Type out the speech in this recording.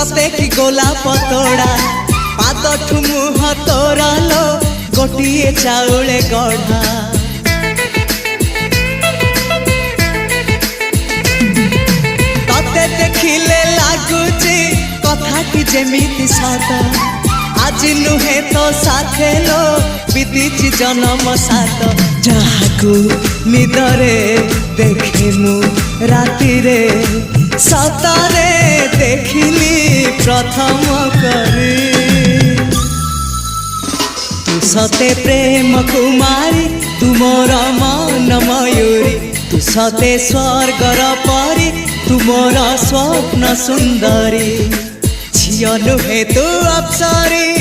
सते कि गोलाप तोड़ा पादठु मुह तोरा लो गोटिए चाउले गढ़ा तते देखिले लागुची कथाटी जेमिति सत आज नुहे तो साथे लो बीतीची जन्म सात जहाकू निदरे देखे मु राति रे सतरे देखिली प्रथम करी तू सते प्रेम कुमारी तू मोर मन मयूरी तू सते स्वर्गर परी तू मोर स्वप्न सुंदरी झियो नुहे तू अप्सरी।